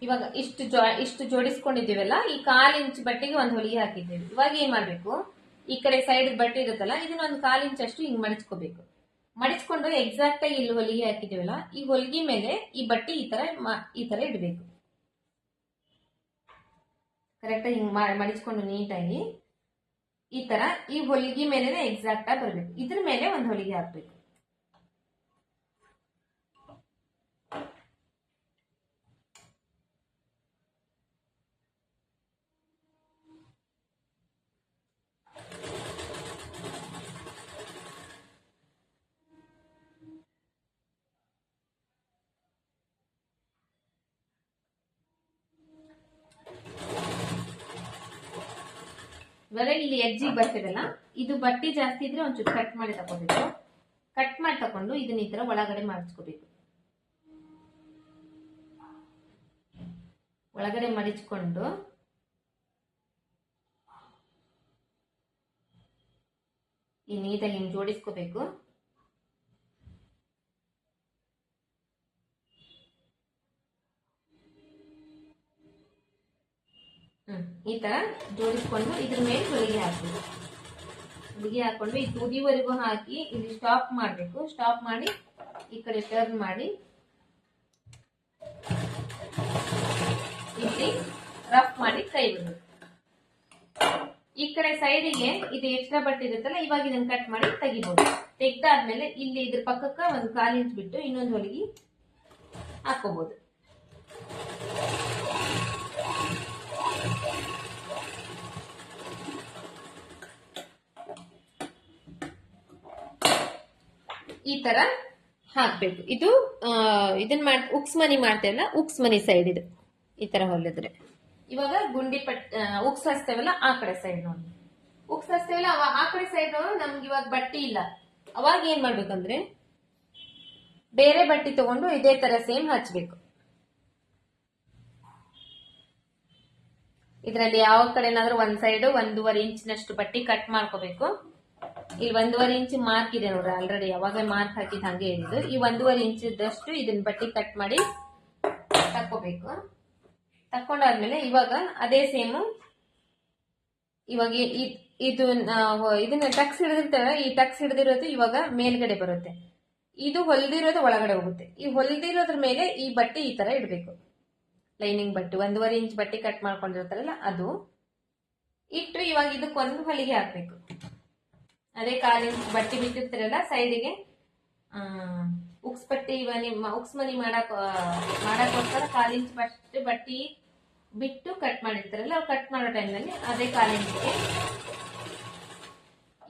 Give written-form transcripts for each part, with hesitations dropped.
ಇವಾಗ ಇಷ್ಟು ಜೋಡಿಸ್ಕೊಂಡಿದ್ದೀವಲ್ಲ, ಈ 1/4 ಇಂಚ್ ಬಟ್ಟೆಗೆ ಒಂದು ಹೊಲಿಗೆ ಹಾಕಿದ್ದೇವೆ. ಇವಾಗ ಏನ್ ಮಾಡ್ಬೇಕು, ಈ ಕಡೆ ಸೈಡ್ ಬಟ್ಟೆ ಇರುತ್ತಲ್ಲ, ಇದನ್ನ ಒಂದು 1/4 ಇಂಚ್ ಅಷ್ಟು ಹಿಂಗ್ ಮಡಚ್ಕೋಬೇಕು. ಮಡಚ್ಕೊಂಡು ಎಕ್ಸಾಕ್ಟ್ ಆಗಿ ಇಲ್ಲಿ ಹೊಲಿಗೆ ಹಾಕಿದ್ದೀವಲ್ಲ, ಈ ಹೊಲಿಗೆ ಮೇಲೆ ಈ ಬಟ್ಟೆ ಈ ತರ ಇಡಬೇಕು. ಕರೆಕ್ಟಾಗಿ ಹಿಂಗ್ ಮಡಿಚ್ಕೊಂಡು ನೀಟಾಗಿ ಈ ತರ ಈ ಹೊಲಿಗೆ ಮೇಲೆ ಎಕ್ಸಾಕ್ಟ್ ಆಗಿ ಬರ್ಬೇಕು. ಇದ್ರ ಮೇಲೆ ಒಂದು ಹೊಲಿಗೆ ಹಾಕ್ಬೇಕು. ಇವಾಗ ಇಲ್ಲಿ ಎಜ್ಜಿಗೆ ಬರ್ತದಲ್ಲ, ಇದು ಬಟ್ಟೆ ಜಾಸ್ತಿ ಇದ್ರೆ ಒಂಚೂರು ಕಟ್ ಮಾಡಿ ತಗೋಬೇಕು. ಕಟ್ ಮಾಡಿ ತಕೊಂಡು ಇದನ್ನ ಈ ತರ ಒಳಗಡೆ ಮಾಡಿಸ್ಕೋಬೇಕು. ಒಳಗಡೆ ಮಡಿಚ್ಕೊಂಡು ಈ ನೀಟಾಗಿ ಹಿಂಗ್ ಜೋಡಿಸ್ಕೋಬೇಕು. ಈ ತರ ಜೋಡಿಸ್ಕೊಂಡು ಇದ್ರ ಮೇಲೆ ಹೊಲಿಗೆ ಹಾಕ್ಬೇಕು. ಹೊಲಿಗೆ ಹಾಕೊಂಡು ಈ ತುದಿವರೆಗೂ ಹಾಕಿ ಇಲ್ಲಿ ಸ್ಟಾಪ್ ಮಾಡ್ಬೇಕು. ಸ್ಟಾಪ್ ಮಾಡಿ ಈ ಕಡೆ ಟರ್ನ್ ಮಾಡಿ ಇಲ್ಲಿ ರಫ್ ಮಾಡಿ ಕೈ ಬಿಡ್ಬೇಕು. ಈ ಕಡೆ ಸೈಡಿಗೆ ಇದು ಎಕ್ಸ್ಟ್ರಾ ಬಟ್ಟೆ ಇರುತ್ತಲ್ಲ, ಇವಾಗ ಇದನ್ನ ಕಟ್ ಮಾಡಿ ತೆಗಿಬಹುದು. ತೆಗ್ದಾದ್ಮೇಲೆ ಇಲ್ಲಿ ಇದ್ರ ಪಕ್ಕಕ್ಕ ಒಂದು 1/4 ಇಂಚ್ ಬಿಟ್ಟು ಇನ್ನೊಂದು ಹೊಲಿಗೆ ಹಾಕೋಬಹುದು. ಈ ತರ ಹಾಕ್ಬೇಕು. ಇದು ಇದನ್ನ ಉಕ್ಸ್ ಮನಿ ಮಾಡ್ತೇವಲ್ಲ, ಉಕ್ಸ್ ಮನಿ ಸೈಡ್ ಇದು ಈ ತರ ಹೊಲಿದ್ರೆ. ಇವಾಗ ಗುಂಡಿ ಉಕ್ಸ್ ಹಚ್ತೇವಲ್ಲ ಆ ಕಡೆ ಸೈಡ್ ನೋಡಿ, ಉಕ್ಸ್ ಹಚ್ತೇವಲ್ಲ ಆ ಕಡೆ ಸೈಡ್ ನಮ್ಗೆ ಇವಾಗ ಬಟ್ಟೆ ಇಲ್ಲ. ಅವಾಗ ಏನ್ ಮಾಡ್ಬೇಕಂದ್ರೆ ಬೇರೆ ಬಟ್ಟೆ ತಗೊಂಡು ಇದೇ ತರ ಸೇಮ್ ಹಚ್ಬೇಕು. ಇದ್ರಲ್ಲಿ ಯಾವ ಕಡೆನಾದ್ರೂ ಒಂದ್ ಸೈಡ್ 1.5 ಇಂಚಿನಷ್ಟು ಬಟ್ಟೆ ಕಟ್ ಮಾಡ್ಕೋಬೇಕು. ಇಲ್ಲಿ 1.5 ಇಂಚ್ ಮಾರ್ಕ್ ಇದೆ ನೋಡ್ರಿ, ಆಲ್ರೆಡಿ ಯಾವಾಗ ಮಾರ್ಕ್ ಹಾಕಿದ್ ಹಂಗೆ ಇದ್ದು. ಈ 1.5 ಇಂಚದಷ್ಟು ಇದನ್ನ ಬಟ್ಟೆ ಕಟ್ ಮಾಡಿ ತಕ್ಕೋಬೇಕು. ತಕ್ಕೊಂಡಾದ್ಮೇಲೆ ಇವಾಗ ಅದೇ ಸೇಮು ಇವಾಗ ಇದನ್ನ ಟಕ್ಸ್ ಹಿಡಿದಿರ್ತೇವೆ. ಈ ಟಕ್ಸ್ ಹಿಡಿದಿರೋದು ಇವಾಗ ಮೇಲ್ಗಡೆ ಬರುತ್ತೆ, ಇದು ಹೊಲ್ದಿರೋದು ಒಳಗಡೆ ಹೋಗುತ್ತೆ. ಈ ಹೊಲ್ದಿರೋದ್ರ ಮೇಲೆ ಈ ಬಟ್ಟೆ ಈ ತರ ಇಡ್ಬೇಕು. ಲೈನಿಂಗ್ ಬಟ್ಟೆ 1.5 ಇಂಚ್ ಬಟ್ಟೆ ಕಟ್ ಮಾಡ್ಕೊಂಡಿರ್ತಾರಲ್ಲ ಅದು ಇಟ್ಟು ಇವಾಗ ಇದಕ್ಕೊಂದು ಹೊಲಿಗೆ ಹಾಕ್ಬೇಕು. ಅದೇ 1/4 ಇಂಚ್ ಬಟ್ಟೆ ಬಿಟ್ಟಿರ್ತಾರಲ್ಲ ಸೈಡಿಗೆ, ಉಕ್ಸ್ ಬಟ್ಟೆ ಉಕ್ಸ್ ಮನಿ ಮಾಡಕ್ಕೋಸ್ಕರ 1/4 ಇಂಚ್ ಬಟ್ಟೆ ಬಿಟ್ಟು ಕಟ್ ಮಾಡಿರ್ತಾರಲ್ಲ, ಕಟ್ ಮಾಡೋ ಟೈಮ್ನಲ್ಲಿ ಅದೇ 1/4 ಇಂಚ್ಗೆ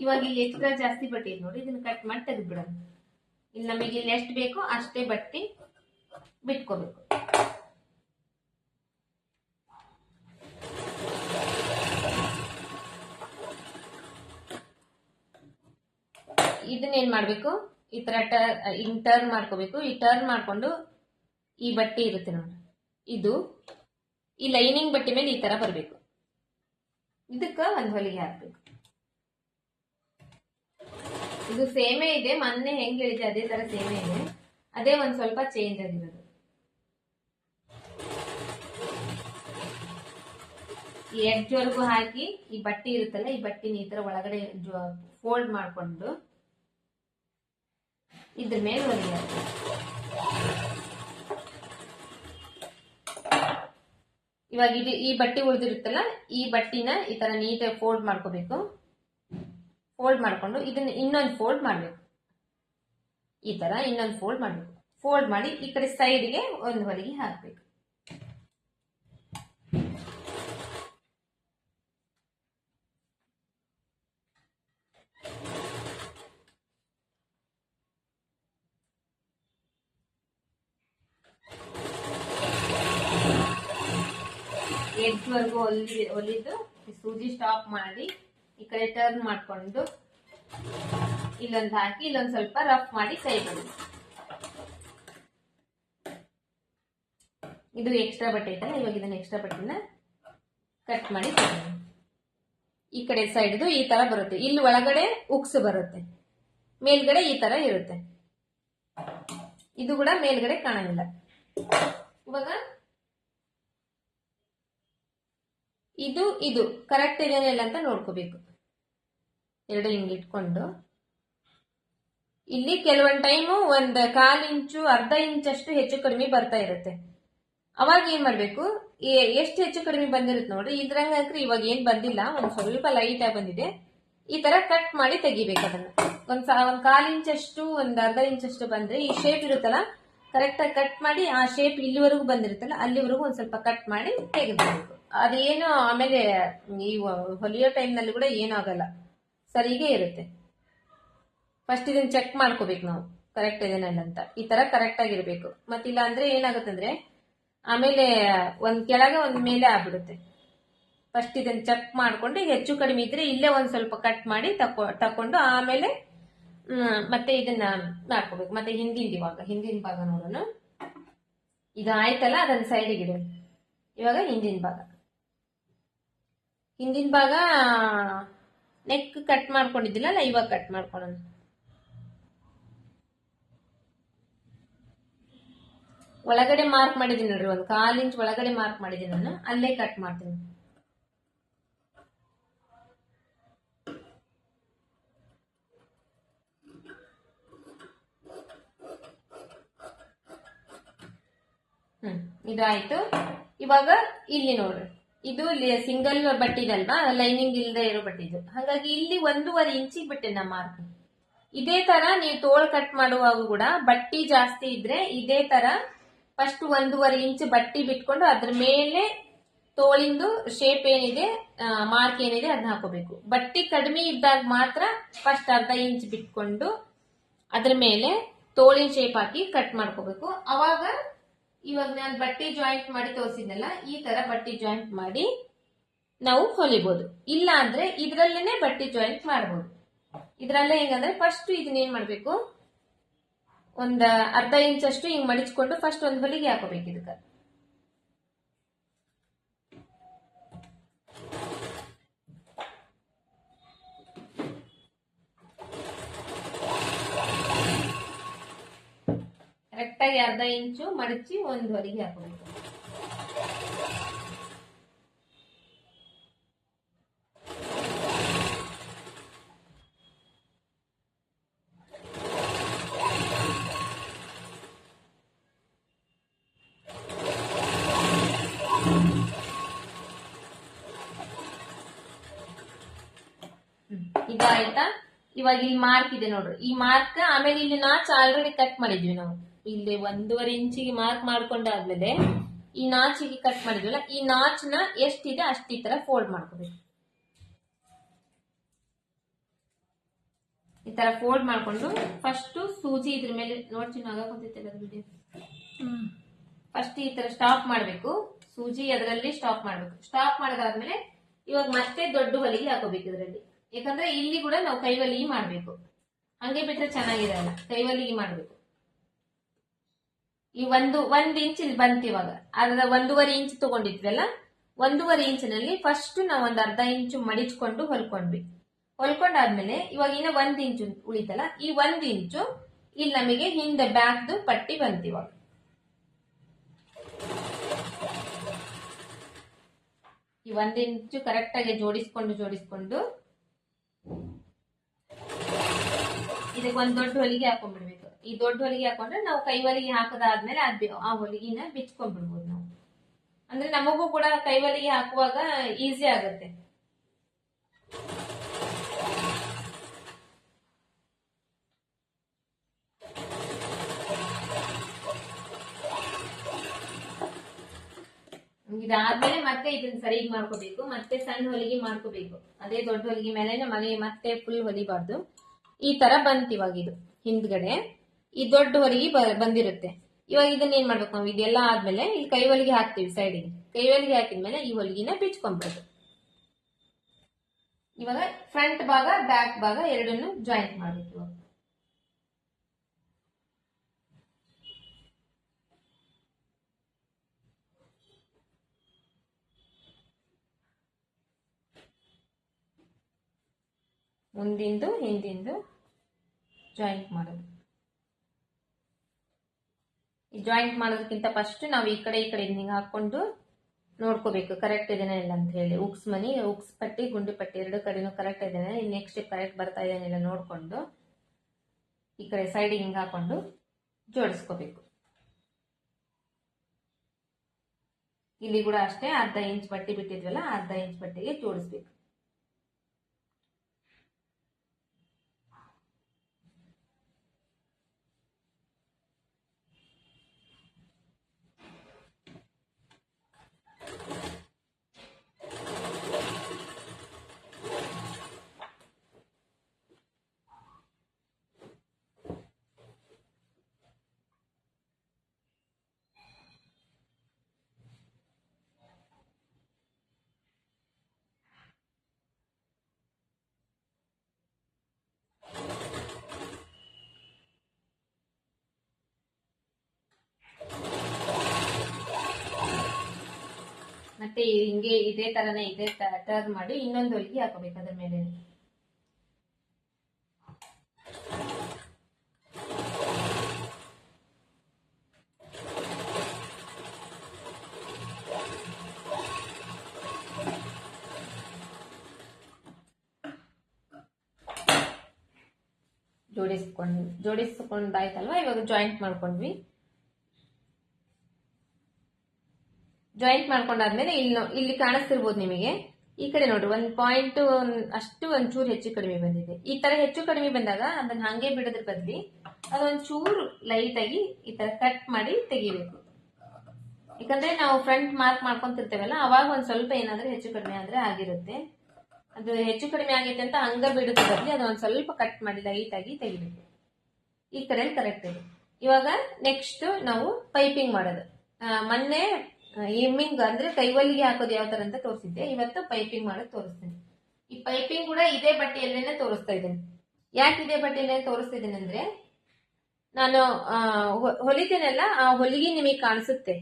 ಇವಾಗ ಇಲ್ಲಿ ಎಕ್ಸ್ಟ್ರಾ ಜಾಸ್ತಿ ಬಟ್ಟೆ ಇದೆ ನೋಡಿ, ಇದನ್ನ ಕಟ್ ಮಾಡಿ ತೆಗೆದ್ಬಿಡೋಣ. ಇಲ್ಲಿ ನಮಗೆ ಇಲ್ಲಿ ಎಷ್ಟು ಬೇಕೋ ಅಷ್ಟೇ ಬಟ್ಟೆ ಬಿಟ್ಕೋಬೇಕು. ಇದನ್ನ ಏನ್ ಮಾಡ್ಬೇಕು, ಈ ತರ ಹಿಂಗ್ ಟರ್ನ್ ಮಾಡ್ಕೋಬೇಕು. ಈ ಟರ್ನ್ ಮಾಡ್ಕೊಂಡು ಈ ಬಟ್ಟೆ ಇರುತ್ತೆ ನೋಡಿ, ಇದು ಈ ಲೈನಿಂಗ್ ಬಟ್ಟೆ ಮೇಲೆ ಈ ತರ ಬರ್ಬೇಕು. ಇದಕ್ಕ ಒಂದು ಹೊಲಿಗೆ ಹಾಕ್ಬೇಕು. ಇದು ಸೇಮೇ ಇದೆ, ಮೊನ್ನೆ ಹೆಂಗ್ ಹೇಳಿದೆ ಅದೇ ತರ ಸೇಮೇ ಇದೆ, ಅದೇ ಒಂದ್ ಸ್ವಲ್ಪ ಚೇಂಜ್ ಆಗಿರೋದು. ಈ ಎಡ್ಜ್ ವರೆಗೂ ಹಾಕಿ ಈ ಬಟ್ಟೆ ಇರುತ್ತಲ್ಲ, ಈ ಬಟ್ಟೆನ ಈ ತರ ಒಳಗಡೆ ಫೋಲ್ಡ್ ಮಾಡ್ಕೊಂಡು ಇದ್ರ ಮೇಲೆ ಹೊಲಿಗೆ ಹಾಕ್ಬೇಕು. ಇವಾಗ ಈ ಬಟ್ಟೆ ಉಳಿದಿರುತ್ತಲ್ಲ, ಈ ಬಟ್ಟೆನ ಈ ತರ ನೀಟಾಗಿ ಫೋಲ್ಡ್ ಮಾಡ್ಕೋಬೇಕು. ಫೋಲ್ಡ್ ಮಾಡ್ಕೊಂಡು ಇದನ್ನ ಇನ್ನೊಂದು ಫೋಲ್ಡ್ ಮಾಡ್ಬೇಕು. ಈ ತರ ಇನ್ನೊಂದು ಫೋಲ್ಡ್ ಮಾಡ್ಬೇಕು. ಫೋಲ್ಡ್ ಮಾಡಿ ಈ ಕಡೆ ಸೈಡ್ಗೆ ಒಂದು ಹೊಲಿಗೆ ಹಾಕ್ಬೇಕು. ಎಡ್ಜ್ವರೆಗೂ ಹೊಲಿದು ಸೂಜಿ ಸ್ಟಾಪ್ ಮಾಡಿ ಈ ಕಡೆ ಟರ್ನ್ ಮಾಡ್ಕೊಂಡು ಇಲ್ಲೊಂದು ಹಾಕಿ ಇಲ್ಲೊಂದು ಸ್ವಲ್ಪ ರಫ್ ಮಾಡಿ ಕೈ ಬಿಡಿ. ಇದು ಎಕ್ಸ್ಟ್ರಾ ಬಟ್ಟೆ ಐತಲ್ಲ, ಇವಾಗ ಇದನ್ನ ಎಕ್ಸ್ಟ್ರಾ ಬಟ್ಟೆನ ಕಟ್ ಮಾಡಿ ಈ ಕಡೆ ಸೈಡ್ದು ಈ ತರ ಬರುತ್ತೆ. ಇಲ್ಲಿ ಒಳಗಡೆ ಉಕ್ಸ್ ಬರುತ್ತೆ, ಮೇಲ್ಗಡೆ ಈ ತರ ಇರುತ್ತೆ. ಇದು ಕೂಡ ಮೇಲ್ಗಡೆ ಕಾಣಂಗಿಲ್ಲ. ಇವಾಗ ಇದು ಇದು ಕರೆಕ್ಟ್ ಇದೆಯಲ್ಲ ಅಂತ ನೋಡ್ಕೋಬೇಕು. ಎರಡು ಹಿಂಗೆ ಇಟ್ಕೊಂಡು ಇಲ್ಲಿ ಕೆಲವೊಂದು ಟೈಮು ಒಂದು 1/4 ಇಂಚು ಅರ್ಧ ಇಂಚಷ್ಟು ಹೆಚ್ಚು ಕಡಿಮೆ ಬರ್ತಾ ಇರುತ್ತೆ. ಅವಾಗ ಏನ್ ಮಾಡ್ಬೇಕು, ಎಷ್ಟು ಹೆಚ್ಚು ಕಡಿಮೆ ಬಂದಿರುತ್ತೆ ನೋಡ್ರಿ, ಇದ್ರಂಗ್ರೆ ಇವಾಗ ಏನ್ ಬಂದಿಲ್ಲ, ಒಂದ್ ಸ್ವಲ್ಪ ಲೈಟ್ ಆಗಿ ಬಂದಿದೆ. ಈ ತರ ಕಟ್ ಮಾಡಿ ತೆಗಿಬೇಕು. ಅದನ್ನ ಒಂದ್ 1/4 ಇಂಚಷ್ಟು ಒಂದ್ ಅರ್ಧ ಇಂಚಷ್ಟು ಬಂದ್ರೆ ಈ ಶೇಪ್ ಇರುತ್ತಲ್ಲ ಕರೆಕ್ಟ್ ಆಗಿ ಕಟ್ ಮಾಡಿ ಆ ಶೇಪ್ ಇಲ್ಲಿವರೆಗೂ ಬಂದಿರುತ್ತಲ್ಲ ಅಲ್ಲಿವರೆಗೂ ಒಂದ್ ಸ್ವಲ್ಪ ಕಟ್ ಮಾಡಿ ತೆಗೆದ್ಬೇಕು. ಅದೇನು ಆಮೇಲೆ ಈ ಹೊಲಿಯೋ ಟೈಮ್ ನಲ್ಲಿ ಕೂಡ ಏನೂ ಆಗಲ್ಲ, ಸರಿಗೆ ಇರುತ್ತೆ. ಫಸ್ಟ್ ಇದನ್ನ ಚೆಕ್ ಮಾಡ್ಕೋಬೇಕು ನಾವು ಕರೆಕ್ಟ್ ಇದೇನಲ್ಲ ಅಂತ. ಈ ತರ ಕರೆಕ್ಟ್ ಆಗಿರ್ಬೇಕು. ಮತ್ತಿಲ್ಲ ಅಂದ್ರೆ ಏನಾಗುತ್ತಂದ್ರೆ ಆಮೇಲೆ ಒಂದ್ ಕೆಳಗೆ ಒಂದ್ ಮೇಲೆ ಆಗ್ಬಿಡುತ್ತೆ. ಫಸ್ಟ್ ಇದನ್ನ ಚೆಕ್ ಮಾಡ್ಕೊಂಡು ಹೆಚ್ಚು ಕಡಿಮೆ ಇದ್ರೆ ಇಲ್ಲೇ ಒಂದ್ ಸ್ವಲ್ಪ ಕಟ್ ಮಾಡಿ ತಕೊಂಡು ಆಮೇಲೆ ಮತ್ತೆ ಇದನ್ನ ಮಾಡ್ಕೋಬೇಕು. ಮತ್ತೆ ಹಿಂದಿನ ಭಾಗ ನೋಡೋಣ. ಇದು ಆಯ್ತಲ್ಲ, ಅದನ್ನ ಸೈಡಿಗೆ ಇಡೋಣ. ಇವಾಗ ಹಿಂದಿನ ಭಾಗ ನೆಕ್ ಕಟ್ ಮಾಡ್ಕೊಂಡಿದ್ದಿಲ್ಲ, ಇವಾಗ ಕಟ್ ಮಾಡ್ಕೊಳ್ಳೋಣ. ಒಳಗಡೆ ಮಾರ್ಕ್ ಮಾಡಿದೀನಿ ನೋಡ್ರಿ, ಒಂದು 1/4 ಇಂಚ್ ಒಳಗಡೆ ಮಾರ್ಕ್ ಮಾಡಿದೀನಿ ನಾನು, ಅಲ್ಲೇ ಕಟ್ ಮಾಡ್ತೀನಿ. ಇದಾಯ್ತು. ಇವಾಗ ಇಲ್ಲಿ ನೋಡ್ರಿ, ಇದು ಸಿಂಗಲ್ ಬಟ್ಟಿದಲ್ವಾ, ಲೈನಿಂಗ್ ಇಲ್ಲದೆ ಇರೋ ಬಟ್ಟಿದು. ಹಾಗಾಗಿ ಇಲ್ಲಿ 1.5 ಇಂಚಿಗೆ ಬಿಟ್ಟೆ ನಾ ಮಾರ್ಕ್. ಇದೇ ತರ ನೀವು ತೋಳು ಕಟ್ ಮಾಡುವಾಗ ಕೂಡ ಬಟ್ಟಿ ಜಾಸ್ತಿ ಇದ್ರೆ ಇದೇ ತರ ಫಸ್ಟ್ 1.5 ಇಂಚ್ ಬಟ್ಟಿ ಬಿಟ್ಕೊಂಡು ಅದ್ರ ಮೇಲೆ ತೋಳಿಂದು ಶೇಪ್ ಏನಿದೆ, ಮಾರ್ಕ್ ಏನಿದೆ ಅದನ್ನ ಹಾಕೋಬೇಕು. ಬಟ್ಟಿ ಕಡಿಮೆ ಇದ್ದಾಗ ಮಾತ್ರ ಫಸ್ಟ್ ಅರ್ಧ ಇಂಚ್ ಬಿಟ್ಕೊಂಡು ಅದ್ರ ಮೇಲೆ ತೋಳಿನ ಶೇಪ್ ಹಾಕಿ ಕಟ್ ಮಾಡ್ಕೋಬೇಕು. ಅವಾಗ ಇವಾಗ ನಾನು ಬಟ್ಟಿ ಜಾಯಿಂಟ್ ಮಾಡಿ ತೋರಿಸಿದ್ನಲ್ಲ, ಈ ತರ ಬಟ್ಟಿ ಜಾಯಿಂಟ್ ಮಾಡಿ ನಾವು ಹೊಲಿಬಹುದು. ಇಲ್ಲ ಅಂದ್ರೆ ಇದ್ರಲ್ಲೇನೆ ಬಟ್ಟಿ ಜಾಯಿಂಟ್ ಮಾಡಬಹುದು. ಇದ್ರಲ್ಲೇ ಹೆಂಗಂದ್ರೆ ಫಸ್ಟ್ ಇದನ್ನ ಏನ್ ಮಾಡ್ಬೇಕು, ಒಂದ್ ಅರ್ಧ ಇಂಚ್ ಅಷ್ಟು ಹಿಂಗ್ ಮಡಿಚ್ಕೊಂಡು ಫಸ್ಟ್ ಒಂದ್ ಹೊಲಿಗೆ ಹಾಕೋಬೇಕು. ಇದಕ್ಕ ಕರೆಕ್ಟ್ ಆಗಿ ಅರ್ಧ ಇಂಚು ಮಡಚಿ ಒಂದ್ ಹೊಲಿಗೆ ಹಾಕೋಬೇಕು. ಇದಾಯ್ತಾ? ಇವಾಗ ಇಲ್ಲಿ ಮಾರ್ಕ್ ಇದೆ ನೋಡ್ರಿ, ಈ ಮಾರ್ಕ್ ಆಮೇಲೆ ಇಲ್ಲಿ ನಾಚ್ ಆಲ್ರೆಡಿ ಕಟ್ ಮಾಡಿದ್ವಿ ನಾವು. ಇಲ್ಲಿ 1.5 ಇಂಚಿಗೆ ಮಾರ್ಕ್ ಮಾಡ್ಕೊಂಡಾದ್ಮೇಲೆ ಈ ನಾಚಿಗೆ ಕಟ್ ಮಾಡಿದ್ವಲ್ಲ, ಈ ನಾಚ್ನ ಎಷ್ಟಿದೆ ಅಷ್ಟು ಈ ತರ ಫೋಲ್ಡ್ ಮಾಡ್ಕೋಬೇಕು. ಈ ತರ ಫೋಲ್ಡ್ ಮಾಡ್ಕೊಂಡು ಫಸ್ಟ್ ಸೂಜಿ ಇದ್ರ ಮೇಲೆ ನೋಡ್ತೀನಿ ಆಗಾಕೊಂತೈತಲ್ಲ ಬಿಡಿ. ಫಸ್ಟ್ ಈ ತರ ಸ್ಟಾಪ್ ಮಾಡ್ಬೇಕು, ಸೂಜಿ ಅದರಲ್ಲಿ ಸ್ಟಾಪ್ ಮಾಡ್ಬೇಕು. ಸ್ಟಾಪ್ ಮಾಡಿದಾದ್ಮೇಲೆ ಇವಾಗ ಮತ್ತೆ ದೊಡ್ಡ ಹೊಲಿಗೆ ಹಾಕೋಬೇಕು ಇದರಲ್ಲಿ. ಯಾಕಂದ್ರೆ ಇಲ್ಲಿ ಕೂಡ ನಾವು ಕೈವಲಿಗೆ ಮಾಡ್ಬೇಕು, ಹಂಗೆ ಬಿಟ್ರೆ ಚೆನ್ನಾಗಿರಲ್ಲ, ಕೈವಲಿಗೆ ಮಾಡ್ಬೇಕು. ಈ ಒಂದ್ ಇಂಚ್ ಇಲ್ಲಿ ಬಂತು. ಇವಾಗ ಅದ್ರ 1.5 ಇಂಚ್ ತಗೊಂಡಿದ್ವಲ್ಲ, 1.5 ಇಂಚಿನಲ್ಲಿ ಫಸ್ಟ್ ನಾವು ಒಂದ್ ಅರ್ಧ ಇಂಚು ಮಡಿಚ್ಕೊಂಡು ಹೊಲ್ಕೊಂಡಾದ್ಮೇಲೆ ಇವಾಗ ಇನ್ನ 1 ಇಂಚು ಉಳಿತಲ್ಲ, ಈ 1 ಇಂಚು ಇಲ್ಲಿ ನಮಗೆ ಹಿಂದೆ ಬ್ಯಾಕ್ದು ಪಟ್ಟಿ ಬಂತು. ಇವಾಗ ಈ 1 ಇಂಚು ಕರೆಕ್ಟ್ ಆಗಿ ಜೋಡಿಸ್ಕೊಂಡು ಇದಕ್ಕೆ ಒಂದ್ ದೊಡ್ಡ ಹೊಲಿಗೆ ಹಾಕೊಂಡ್ಬಿಡ್ಬೇಕು. ಈ ದೊಡ್ಡ ಹೊಲಿಗೆ ಹಾಕೊಂಡ್ರೆ ನಾವು ಕೈ ಹೊಲಿಗೆ ಹಾಕದಾದ್ಮೇಲೆ ಆ ಹೊಲಿಗೆನ ಬಿಚ್ಕೊಂಡ್ಬಿಡ್ಬೋದು ನಾವು. ಅಂದ್ರೆ ನಮಗೂ ಕೂಡ ಕೈ ಹೊಲಿಗೆ ಹಾಕುವಾಗ ಈಸಿ ಆಗುತ್ತೆ. ಇದಾದ್ಮೇಲೆ ಮತ್ತೆ ಇದನ್ನ ಸರಿಗ್ ಮಾಡ್ಕೋಬೇಕು, ಮತ್ತೆ ಸಣ್ಣ ಹೊಲಿಗೆ ಮಾಡ್ಕೋಬೇಕು. ಅದೇ ದೊಡ್ಡ ಹೊಲಿಗೆ ಮೇಲೆ ಮತ್ತೆ ಫುಲ್ ಹೊಲಿಬಾರ್ದು. ಈ ತರ ಬಂತು. ಇವಾಗ ಇದು ಹಿಂದ್ಗಡೆ ಈ ದೊಡ್ಡ ಹೊಲಿಗೆ ಬಂದಿರುತ್ತೆ. ಇವಾಗ ಇದನ್ನ ಏನ್ ಮಾಡ್ಬೇಕು ನಾವು, ಇದೆಲ್ಲ ಆದ್ಮೇಲೆ ಇಲ್ಲಿ ಕೈ ಹೊಲಿಗೆ ಹಾಕ್ತಿವಿ ಸೈಡಿಗೆ. ಕೈ ಹೊಲಿಗೆ ಹಾಕಿದ್ಮೇಲೆ ಈ ಹೊಲಿಗೆನ ಬಿಚ್ಕೊಂಡ್ಬಿಡೋದು. ಇವಾಗ ಫ್ರಂಟ್ ಭಾಗ ಬ್ಯಾಕ್ ಭಾಗ ಎರಡನ್ನು ಜಾಯಿಂಟ್ ಮಾಡ್ಬೇಕು. ಮುಂದಿಂದು ಹಿಂದಿಂದು ಜಾಯಿಂಟ್ ಮಾಡೋದು. ಈ ಜಾಯಿಂಟ್ ಮಾಡೋದಕ್ಕಿಂತ ಫಸ್ಟ್ ನಾವು ಈ ಕಡೆ ಹಿಂಗೆ ಹಾಕೊಂಡು ನೋಡ್ಕೋಬೇಕು ಕರೆಕ್ಟ್ ಇದೆನಾ ಇಲ್ಲ ಅಂತ ಹೇಳಿ. ಉಕ್ಸ್ ಪಟ್ಟಿ ಗುಂಡಿ ಪಟ್ಟಿ ಎರಡು ಕಡೆನೂ ಕರೆಕ್ಟ್ ಇದೆನಾ, ನೆಕ್ಸ್ಟ್ ಕರೆಕ್ಟ್ ಬರ್ತಾ ಇದೆಯಾ ನೋಡ್ಕೊಂಡು ಈ ಕಡೆ ಸೈಡಿಗೆ ಹಿಂಗೆ ಹಾಕೊಂಡು ಜೋಡಿಸ್ಕೋಬೇಕು. ಇಲ್ಲಿ ಕೂಡ ಅಷ್ಟೇ ಅರ್ಧ ಇಂಚ್ ಪಟ್ಟಿ ಬಿಟ್ಟಿದ್ವಲ್ಲ, ಅರ್ಧ ಇಂಚ್ ಪಟ್ಟಿಗೆ ಜೋಡಿಸ್ಬೇಕು. ಮತ್ತೆ ಹಿಂಗೆ ಇದೇ ತರನೇ ಟರ್ನ್ ಮಾಡಿ ಇನ್ನೊಂದು ಹೊಲಿಗೆ ಹಾಕೋಬೇಕು ಅದ್ರ ಮೇಲೆ. ಜೋಡಿಸ್ಕೊಂಡಾಯ್ತಲ್ವಾ, ಇವಾಗ ಜಾಯಿಂಟ್ ಮಾಡ್ಕೊಂಡ್ವಿ. ಜಾಯಿಂಟ್ ಮಾಡ್ಕೊಂಡಾದ್ಮೇಲೆ ಇಲ್ಲಿ ಕಾಣಿಸ್ತಿರ್ಬೋದು ನಿಮಗೆ, ಈ ಕಡೆ ನೋಡ್ರಿ ಒಂದ್ ಪಾಯಿಂಟ್ ಅಷ್ಟು ಒಂಚೂರು ಹೆಚ್ಚು ಕಡಿಮೆ ಬಂದಿದೆ. ಈ ತರ ಹೆಚ್ಚು ಕಡಿಮೆ ಬಂದಾಗ ಅದನ್ನ ಹಂಗೆ ಬಿಡೋದ್ರ ಬದ್ಲಿ ಅದೊಂಚೂರು ಲೈಟ್ ಆಗಿ ಈ ತರ ಕಟ್ ಮಾಡಿ ತೆಗಿಬೇಕು. ಯಾಕಂದ್ರೆ ನಾವು ಫ್ರಂಟ್ ಮಾರ್ಕ್ ಮಾಡ್ಕೊಂತಿರ್ತೇವಲ್ಲ, ಅವಾಗ ಒಂದ್ ಸ್ವಲ್ಪ ಏನಾದ್ರೆ ಹೆಚ್ಚು ಕಡಿಮೆ ಆದ್ರೆ ಆಗಿರುತ್ತೆ. ಅದು ಹೆಚ್ಚು ಕಡಿಮೆ ಆಗೈತೆ ಅಂತ ಹಂಗ ಬಿಡೋದ್ರ ಬದ್ಲಿ ಅದೊಂದ್ ಸ್ವಲ್ಪ ಕಟ್ ಮಾಡಿ ಲೈಟ್ ಆಗಿ ತೆಗಿಬೇಕು. ಈ ಕಡೆ ಕರೆಕ್ಟ್ ಇದೆ. ಇವಾಗ ನೆಕ್ಸ್ಟ್ ನಾವು ಪೈಪಿಂಗ್ ಮಾಡೋದು. ಮೊನ್ನೆ ಎಮ್ಮಿಂಗ್ ಅಂದ್ರೆ ಕೈವಲ್ಲಿಗೆ ಹಾಕೋದು ಯಾವ ತರ ಅಂತ ತೋರಿಸಿದ್ದೆ, ಇವತ್ತು ಪೈಪಿಂಗ್ ಮಾಡೋದು ತೋರಿಸ್ತೀನಿ. ಈ ಪೈಪಿಂಗ್ ಕೂಡ ಇದೇ ಬಟ್ಟೆಯಲ್ಲೇನೆ ತೋರಿಸ್ತಾ ಇದ್ದೇನೆ. ಯಾಕೆ ಇದೇ ಬಟ್ಟೆಯಲ್ಲೇ ತೋರಿಸ್ತಿದ್ದೇನೆ ಅಂದ್ರೆ, ನಾನು ಹೊಲಿತೇನೆಲ್ಲ ಆ ಹೊಲಿಗೆ ನಿಮಗೆ ಕಾಣಿಸುತ್ತೆ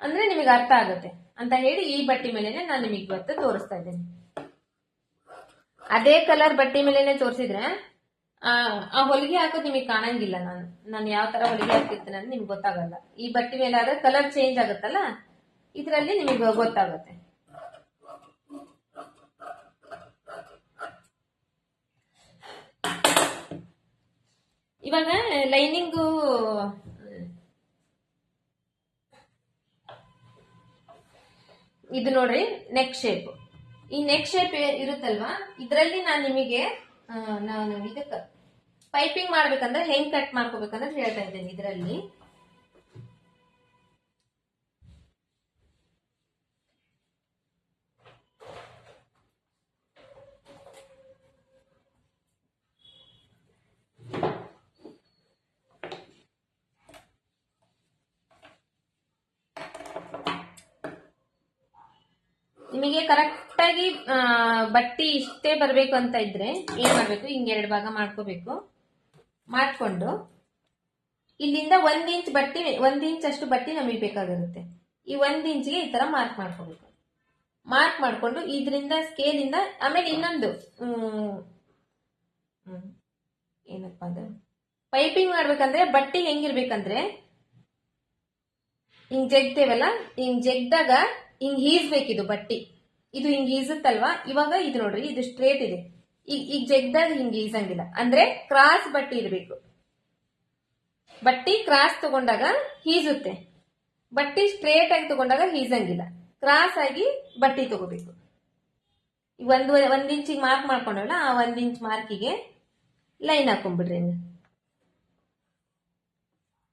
ಅಂದ್ರೆ ನಿಮಗೆ ಅರ್ಥ ಆಗುತ್ತೆ ಅಂತ ಹೇಳಿ ಈ ಬಟ್ಟೆ ಮೇಲೆನೆ ನಾನು ನಿಮಗೆ ಇವತ್ತು ತೋರಿಸ್ತಾ ಇದ್ದೇನೆ. ಅದೇ ಕಲರ್ ಬಟ್ಟೆ ಮೇಲೆನೆ ತೋರಿಸಿದ್ರೆ ಆ ಹೊಲಿಗೆ ಹಾಕೋದು ನಿಮಗೆ ಕಾಣಂಗಿಲ್ಲ. ನಾನು ಯಾವ ತರ ಹೊಲಿಗೆ ಹಾಕಿರ್ತೇನೆ ಅಂತ ನಿಮ್ಗೆ ಗೊತ್ತಾಗಲ್ಲ. ಈ ಬಟ್ಟೆ ಮೇಲೆ ಆದ್ರೆ ಕಲರ್ ಚೇಂಜ್ ಆಗುತ್ತಲ್ಲ, ಇದರಲ್ಲಿ ನಿಮಗೆ ಗೊತ್ತಾಗುತ್ತೆ. ಇವಾಗ ಲೈನಿಂಗು ಇದು ನೋಡ್ರಿ, ನೆಕ್ ಶೇಪ್. ಈ ನೆಕ್ ಶೇಪ್ ಇರುತ್ತಲ್ವಾ, ಇದರಲ್ಲಿ ನಾನು ನಿಮಗೆ ನಾನು ಇದಕ್ಕೆ ಪೈಪಿಂಗ್ ಮಾಡ್ಬೇಕಂದ್ರೆ ಹೆಂಗ್ ಕಟ್ ಮಾಡ್ಕೋಬೇಕಂದ್ರೆ ಹೇಳ್ತಾ ಇದ್ದೇನೆ. ಇದರಲ್ಲಿ ನಿಮಗೆ ಕರೆಕ್ಟ್ ಆಗಿ ಬಟ್ಟಿ ಇಷ್ಟೇ ಬರ್ಬೇಕು ಅಂತ ಇದ್ರೆ ಏನ್ ಮಾಡ್ಬೇಕು, ಹಿಂಗೆ 2 ಭಾಗ ಮಾಡ್ಕೋಬೇಕು. ಮಾಡ್ಕೊಂಡು ಇಲ್ಲಿಂದ 1 ಇಂಚ್ ಬಟ್ಟಿ, 1 ಇಂಚ್ ಅಷ್ಟು ಬಟ್ಟಿ ನಮಗೆ ಬೇಕಾಗಿರುತ್ತೆ. ಈ 1 ಇಂಚ್ಗೆ ಈ ತರ ಮಾರ್ಕ್ ಮಾಡ್ಕೋಬೇಕು. ಮಾರ್ಕ್ ಮಾಡ್ಕೊಂಡು ಇದರಿಂದ ಸ್ಕೇಲ್ ಇಂದ, ಆಮೇಲೆ ಇನ್ನೊಂದು ಏನಪ್ಪಾ ಅದು, ಪೈಪಿಂಗ್ ಮಾಡ್ಬೇಕಂದ್ರೆ ಬಟ್ಟಿ ಹೆಂಗಿರ್ಬೇಕಂದ್ರೆ ಹಿಂಗ್ ಜಗ್ತೇವಲ್ಲ, ಹಿಂಗ್ ಜಗ್ದಾಗ ಹಿಂಗ್ ಈಸ್ಬೇಕಿದು ಬಟ್ಟಿ. ಇದು ಹಿಂಗ್ ಈಸುತ್ತಲ್ವಾ, ಇವಾಗ ಇದು ನೋಡ್ರಿ, ಇದು ಸ್ಟ್ರೇಟ್ ಇದೆ. ಈಗ ಜಗ್ದಾಗ ಹಿಂಗ್ ಈಸಂಗಿಲ್ಲ, ಅಂದ್ರೆ ಕ್ರಾಸ್ ಬಟ್ಟಿ ಇರಬೇಕು. ಬಟ್ಟಿ ಕ್ರಾಸ್ ತಗೊಂಡಾಗ ಈಸುತ್ತೆ, ಬಟ್ಟಿ ಸ್ಟ್ರೇಟ್ ಆಗಿ ತಗೊಂಡಾಗ ಈಸಂಗಿಲ್ಲ. ಕ್ರಾಸ್ ಆಗಿ ಬಟ್ಟಿ ತಗೋಬೇಕು. ಒಂದ್ ಇಂಚಿಗೆ ಮಾರ್ಕ್ ಮಾಡ್ಕೊಂಡವಲ್ಲ, ಆ 1 ಇಂಚ್ ಮಾರ್ಕಿಗೆ ಲೈನ್ ಹಾಕೊಂಡ್ಬಿಡ್ರಿ.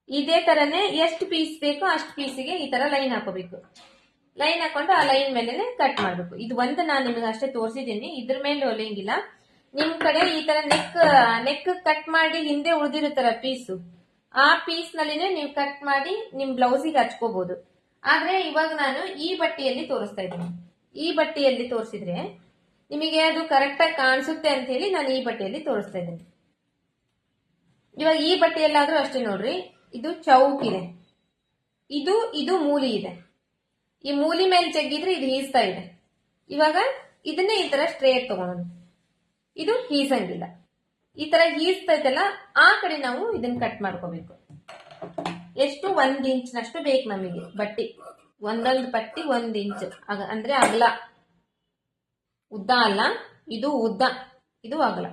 ಇದೇ ತರನೇ ಎಷ್ಟು ಪೀಸ್ ಬೇಕೋ ಅಷ್ಟು ಪೀಸಿಗೆ ಈ ತರ ಲೈನ್ ಹಾಕೋಬೇಕು. ಲೈನ್ ಹಾಕೊಂಡು ಆ ಲೈನ್ ಮೇಲೆ ಕಟ್ ಮಾಡ್ಬೇಕು. ಇದು ಒಂದು ನಾನು ನಿಮಗೆ ಅಷ್ಟೇ ತೋರಿಸಿದ್ದೀನಿ, ಇದ್ರ ಮೇಲೆ ಹೊಲಿಯಂಗಿಲ್ಲ. ನಿಮ್ ಕಡೆ ಈ ತರ ನೆಕ್ ಕಟ್ ಮಾಡಿ ಹಿಂದೆ ಉಳಿದಿರುತ್ತಲ್ಲ ಪೀಸು, ಆ ಪೀಸ್ ನಲ್ಲಿನೇ ನೀವು ಕಟ್ ಮಾಡಿ ನಿಮ್ ಬ್ಲೌಸಿಗೆ ಹಚ್ಕೋಬಹುದು. ಆದ್ರೆ ಇವಾಗ ನಾನು ಈ ಬಟ್ಟೆಯಲ್ಲಿ ತೋರಿಸ್ತಾ ಇದ್ದೀನಿ. ಈ ಬಟ್ಟೆಯಲ್ಲಿ ತೋರಿಸಿದ್ರೆ ನಿಮಗೆ ಅದು ಕರೆಕ್ಟ್ ಆಗಿ ಕಾಣಿಸುತ್ತೆ ಅಂತ ಹೇಳಿ ನಾನು ಈ ಬಟ್ಟೆಯಲ್ಲಿ ತೋರಿಸ್ತಾ ಇದ್ದೀನಿ. ಇವಾಗ ಈ ಬಟ್ಟೆಯಲ್ಲಾದ್ರೂ ಅಷ್ಟೇ ನೋಡ್ರಿ, ಇದು ಚೌಕ್ ಇದೆ, ಇದು ಮೂಲಿ ಇದೆ. ಈ ಮೂಲಿ ಮೇಲೆ ಜಗ್ಗಿದ್ರೆ ಇದು ಈಸ್ತಾ ಇದೆ. ಇವಾಗ ಇದನ್ನೇ ಈ ತರ ಸ್ಟ್ರೇಟ್ ತಗೊಳೋದು, ಇದು ಈಸಂಗಿಲ್ಲ. ಈ ತರ ಈಸ್ತೈತಲ್ಲ, ಆ ಕಡೆ ನಾವು ಇದನ್ನ ಕಟ್ ಮಾಡ್ಕೋಬೇಕು. ಎಷ್ಟು 1 ಇಂಚ್ನಷ್ಟು ಬೇಕು ನಮಗೆ ಬಟ್ಟಿ. ಒಂದೊಂದು ಪಟ್ಟಿ 1 ಇಂಚ್ ಅಂದ್ರೆ ಅಗಲ, ಉದ್ದ ಅಲ್ಲ, ಇದು ಉದ್ದ, ಇದು ಅಗಲ.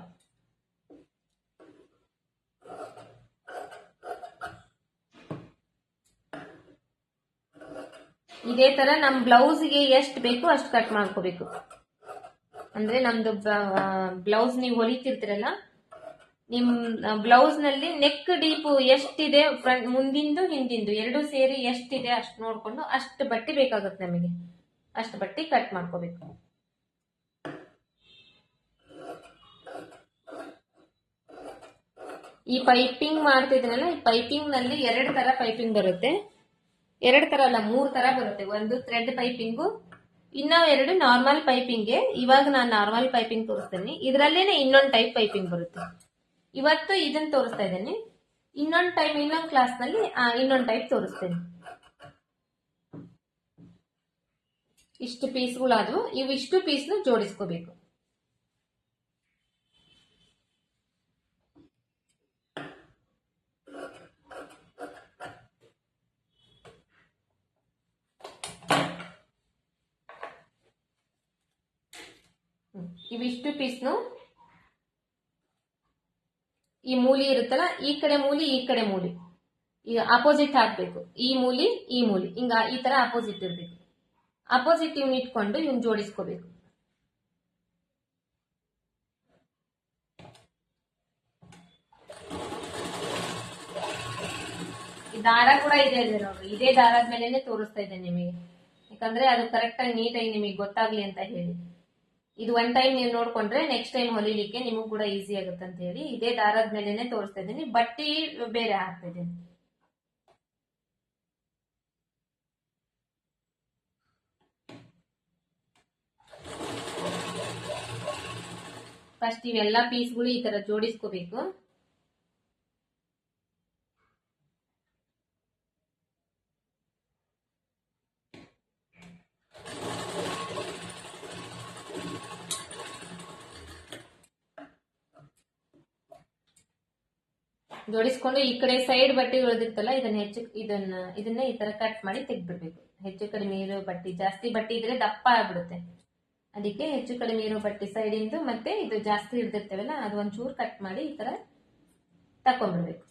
ಇದೇ ತರ ನಮ್ ಬ್ಲೌಸ್ಗೆ ಎಷ್ಟು ಬೇಕು ಅಷ್ಟು ಕಟ್ ಮಾಡ್ಕೋಬೇಕು. ಅಂದ್ರೆ ನಮ್ದು ಬ್ಲೌಸ್ ನೀವು ಹೊಲಿತಿರ್ತೀರಲ್ಲ, ನಿಮ್ ಬ್ಲೌಸ್ ನಲ್ಲಿ ನೆಕ್ ಡೀಪ್ ಎಷ್ಟಿದೆ, ಫ್ರಂಟ್ ಮುಂದಿಂದು ಹಿಂದಿಂದು ಎರಡು ಸೇರಿ ಎಷ್ಟಿದೆ ಅಷ್ಟು ನೋಡ್ಕೊಂಡು ಅಷ್ಟು ಬಟ್ಟೆ ಬೇಕಾಗುತ್ತೆ ನಮಗೆ, ಅಷ್ಟು ಬಟ್ಟೆ ಕಟ್ ಮಾಡ್ಕೋಬೇಕು. ಈ ಪೈಪಿಂಗ್ ಮಾಡ್ತಿದ್ದೀನಲ್ಲ, ಈ ಪೈಪಿಂಗ್ ನಲ್ಲಿ 2 ತರ ಪೈಪಿಂಗ್ ಬರುತ್ತೆ. 2 ತರ ಅಲ್ಲ, 3 ತರ ಬರುತ್ತೆ. ಒಂದು ಥ್ರೆಡ್ ಪೈಪಿಂಗು, ಇನ್ನ 2 ನಾರ್ಮಲ್ ಪೈಪಿಂಗ್ಗೆ. ಇವಾಗ ನಾನು ನಾರ್ಮಲ್ ಪೈಪಿಂಗ್ ತೋರಿಸ್ತೇನೆ. ಇದರಲ್ಲೇನೆ ಇನ್ನೊಂದು ಟೈಪ್ ಪೈಪಿಂಗ್ ಬರುತ್ತೆ. ಇವತ್ತು ಇದನ್ನ ತೋರಿಸ್ತಾ ಇದ್ದೇನೆ, ಇನ್ನೊಂದು ಕ್ಲಾಸ್ ನಲ್ಲಿ ಇನ್ನೊಂದು ಟೈಪ್ ತೋರಿಸ್ತೇನೆ. ಇಷ್ಟು ಪೀಸ್ಗಳಾದ್ವು, ಇವಿಷ್ಟು ಪೀಸ್ನು ಜೋಡಿಸ್ಕೋಬೇಕು. ಇವಿಷ್ಟು ಪೀಸ್ನು ಈ ಮೂಲಿ ಇರುತ್ತಲ್ಲ, ಈ ಕಡೆ ಮೂಲಿ ಈ ಕಡೆ ಮೂಲಿ ಈಗ ಅಪೋಸಿಟ್ ಹಾಕ್ಬೇಕು. ಈ ಮೂಲಿ ಈ ಮೂಲಿ ಹಿಂಗ ಈ ತರ ಅಪೋಸಿಟ್ ಇರ್ಬೇಕು. ಅಪೋಸಿಟ್ ಇವ್ನ ಇಟ್ಕೊಂಡು ಇವ್ನ ಜೋಡಿಸ್ಕೋಬೇಕು. ಈ ದಾರ ಕೂಡ ಇದೆ ನೋಡ್ರಿ, ಇದೇ ದಾರದ ಮೇಲೆನೆ ತೋರಿಸ್ತಾ ಇದ್ದೇನೆ ನಿಮಗೆ, ಯಾಕಂದ್ರೆ ಅದು ಕರೆಕ್ಟ್ ಆಗಿ ನೀಟಾಗಿ ನಿಮಗೆ ಗೊತ್ತಾಗ್ಲಿ ಅಂತ ಹೇಳಿ. ಇದು 1 ಟೈಮ್ ನೀವು ನೋಡ್ಕೊಂಡ್ರೆ ನೆಕ್ಸ್ಟ್ ಟೈಮ್ ಹೊಲಿಲಿಕ್ಕೆ ನಿಮಗೂ ಕೂಡ ಈಸಿ ಆಗುತ್ತೆ ಅಂತ ಹೇಳಿ ಇದೇ ದಾರದ ಮೇಲೆನೆ ತೋರಿಸ್ತಾ ಇದ್ದೀನಿ. ಬಟ್ಟಿ ಬೇರೆ ಹಾಕ್ತಾ ಇದ್ದೀನಿ. ಫಸ್ಟ್ ಇವೆಲ್ಲ ಪೀಸ್ಗಳು ಈ ತರ ಜೋಡಿಸ್ಕೋಬೇಕು. ಜೋಡಿಸ್ಕೊಂಡು ಈ ಕಡೆ ಸೈಡ್ ಬಟ್ಟೆ ಉಳಿದಿರ್ತಲ್ಲ, ಇದನ್ನ ಈ ತರ ಕಟ್ ಮಾಡಿ ತೆಗ್ದ್ಬಿಡ್ಬೇಕು. ಹೆಚ್ಚು ಕಡಿಮೆ ಇರೋ ಬಟ್ಟೆ, ಜಾಸ್ತಿ ಬಟ್ಟೆ ಇದ್ರೆ ದಪ್ಪ ಆಗ್ಬಿಡುತ್ತೆ. ಅದಕ್ಕೆ ಹೆಚ್ಚು ಕಡಿಮೆ ಇರೋ ಬಟ್ಟೆ ಸೈಡಿಂದು ಮತ್ತೆ ಇದು ಜಾಸ್ತಿ ಹಿಡ್ದಿರ್ತೇವಲ್ಲ, ಅದು ಒಂಚೂರು ಕಟ್ ಮಾಡಿ ಈ ತರ ತಕೊಂಡ್ಬಿಡ್ಬೇಕು.